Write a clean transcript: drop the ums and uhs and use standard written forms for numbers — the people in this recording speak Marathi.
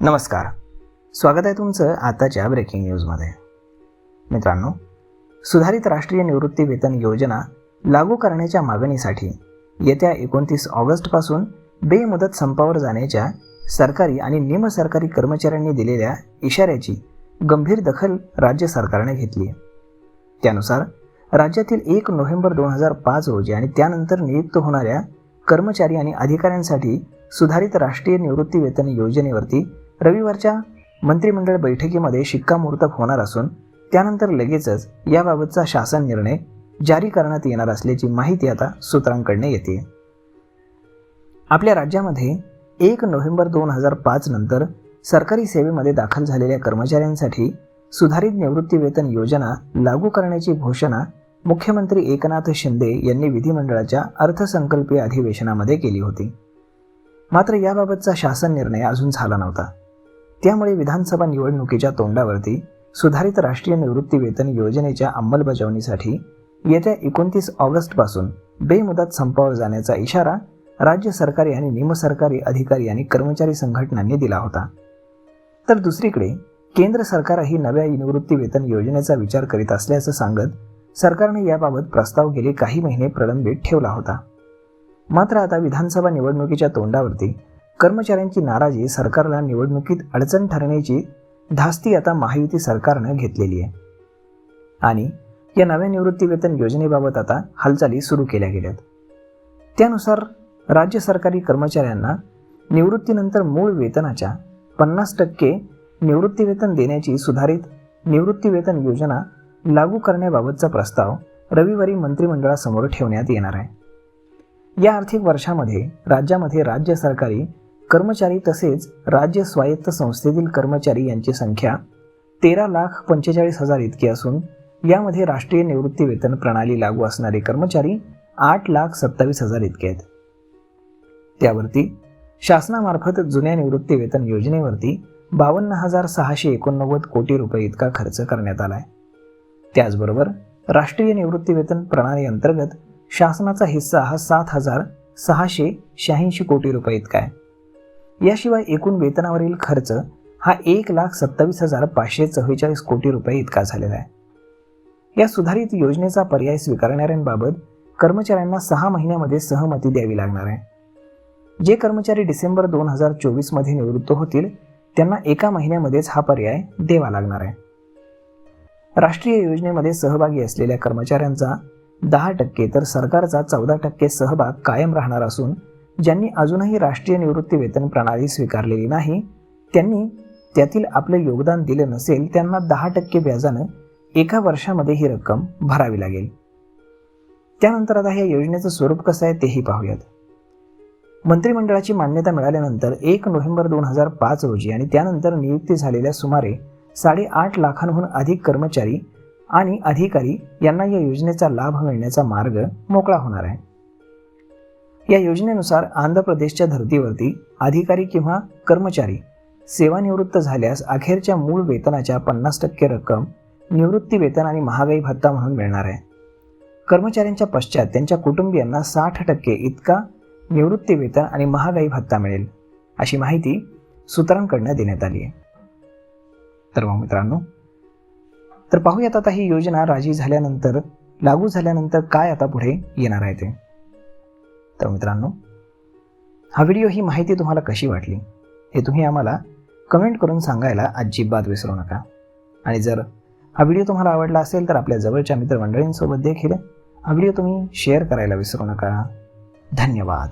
नमस्कार, स्वागत आहे तुमचं आताच्या ब्रेकिंग न्यूजमध्ये. मित्रांनो, सुधारित राष्ट्रीय निवृत्ती वेतन योजना लागू करण्याच्या मागणीसाठी येत्या 29 ऑगस्टपासून बेमुदत संपावर जाण्याच्या सरकारी आणि निमसरकारी कर्मचाऱ्यांनी दिलेल्या इशाऱ्याची गंभीर दखल राज्य सरकारने घेतली आहे. त्यानुसार राज्यातील 1 नोव्हेंबर 2005 रोजी आणि त्यानंतर नियुक्त होणाऱ्या कर्मचारी आणि अधिकाऱ्यांसाठी सुधारित राष्ट्रीय निवृत्ती वेतन योजनेवरती रविवारच्या मंत्रिमंडळ बैठकीमध्ये शिक्कामोर्तब होणार असून त्यानंतर लगेचच याबाबतचा शासन निर्णय जारी करण्यात येणार असल्याची माहिती आता सूत्रांकडून येते. आपल्या राज्यामध्ये 1 नोव्हेंबर 2005 नंतर सरकारी सेवेमध्ये दाखल झालेल्या कर्मचाऱ्यांसाठी सुधारित निवृत्ती वेतन योजना लागू करण्याची घोषणा मुख्यमंत्री एकनाथ शिंदे यांनी विधिमंडळाच्या अर्थसंकल्पीय अधिवेशनामध्ये केली होती. मात्र याबाबतचा शासन निर्णय अजून झाला नव्हता. त्यामुळे विधानसभा निवडणुकीच्या तोंडावरती सुधारित राष्ट्रीय निवृत्ती वेतन योजनेच्या अंमलबजावणीसाठी येत्या 29 ऑगस्टपासून बेमुदत संपावर जाण्याचा इशारा राज्य सरकारी आणि निमसरकारी अधिकारी आणि कर्मचारी संघटनांनी दिला होता. तर दुसरीकडे केंद्र सरकारही नव्या निवृत्ती वेतन योजनेचा विचार करीत असल्याचं सांगत सरकारने याबाबत प्रस्ताव गेले काही महिने प्रलंबित ठेवला होता. मात्र आता विधानसभा निवडणुकीच्या तोंडावरती कर्मचाऱ्यांची नाराजी सरकारला निवडणुकीत अडचण ठरण्याची धास्ती आता महायुती सरकारनं घेतलेली आहे आणि या नव्या निवृत्ती वेतन योजनेबाबत आता हालचाली सुरू केल्या गेल्यात. त्यानुसार राज्य सरकारी कर्मचाऱ्यांना निवृत्तीनंतर मूळ वेतनाच्या 50% निवृत्ती वेतन देण्याची सुधारित निवृत्ती वेतन योजना लागू करण्याबाबतचा प्रस्ताव रविवारी मंत्रिमंडळासमोर ठेवण्यात येणार आहे. या आर्थिक वर्षामध्ये राज्यामध्ये राज्य सरकारी कर्मचारी तसेच राज्य स्वायत्त संस्थेतील कर्मचारी यांची संख्या 13,45,000 इतकी असून यामध्ये राष्ट्रीय निवृत्ती वेतन प्रणाली लागू असणारे कर्मचारी 8,27,000 इतके आहेत. त्यावरती शासनामार्फत जुन्या निवृत्ती वेतन योजनेवरती 52,689 कोटी रुपये इतका खर्च करण्यात आला आहे. त्याचबरोबर राष्ट्रीय निवृत्ती वेतन प्रणाली अंतर्गत शासनाचा हिस्सा हा 7,686 कोटी रुपये इतका आहे. याशिवाय एकूण वेतनावरील खर्च हा 1,27,544 कोटी रुपये इतका झालेला आहे. या सुधारित योजनेचा पर्याय स्वीकारणाऱ्यांबाबत कर्मचाऱ्यांना 6 महिन्यामध्ये सहमती द्यावी लागणार आहे. जे कर्मचारी डिसेंबर 2024 मध्ये निवृत्त होतील त्यांना 1 महिन्यामध्येच हा पर्याय द्यावा लागणार आहे. राष्ट्रीय योजनेमध्ये सहभागी असलेल्या कर्मचाऱ्यांचा 10% तर सरकारचा 14% सहभाग कायम राहणार असून ज्यांनी अजूनही राष्ट्रीय निवृत्ती वेतन प्रणाली स्वीकारलेली नाही त्यांनी त्यातील आपले योगदान दिले नसेल त्यांना 10% व्याजानं 1 वर्षामध्ये ही रक्कम भरावी लागेल. त्यानंतर आता या योजनेचं स्वरूप कसं आहे तेही पाहूयात. मंत्रिमंडळाची मान्यता मिळाल्यानंतर 1 नोव्हेंबर 2005 रोजी आणि त्यानंतर नियुक्ती झालेल्या सुमारे 8.5 लाखांहून अधिक कर्मचारी आणि अधिकारी यांना या योजनेचा लाभ मिळण्याचा मार्ग मोकळा होणार आहे. या योजनेनुसार आंध्र प्रदेशच्या धर्तीवरती अधिकारी किंवा कर्मचारी सेवानिवृत्त झाल्यास अखेरच्या मूळ वेतनाच्या 50% रक्कम निवृत्ती वेतन आणि महागाई भत्ता म्हणून मिळणार आहे. कर्मचाऱ्यांच्या पश्चात त्यांच्या कुटुंबियांना 60% इतका निवृत्ती वेतन आणि महागाई भत्ता मिळेल अशी माहिती सूत्रांकडून देण्यात आली आहे. तर मग मित्रांनो, तर पाहूयात आता ही योजना लागू झाल्यानंतर काय आता पुढे येणार आहे ते. तर मित्रांनो, हा व्हिडिओ ही माहिती तुम्हाला कशी वाटली हे तुम्ही आम्हाला कमेंट करून सांगायला अजिबात विसरू नका. आणि जर हा व्हिडिओ तुम्हाला आवडला असेल तर आपल्या जवळच्या मित्रमंडळींसोबत देखील हा व्हिडिओ तुम्ही शेअर करायला विसरू नका. धन्यवाद.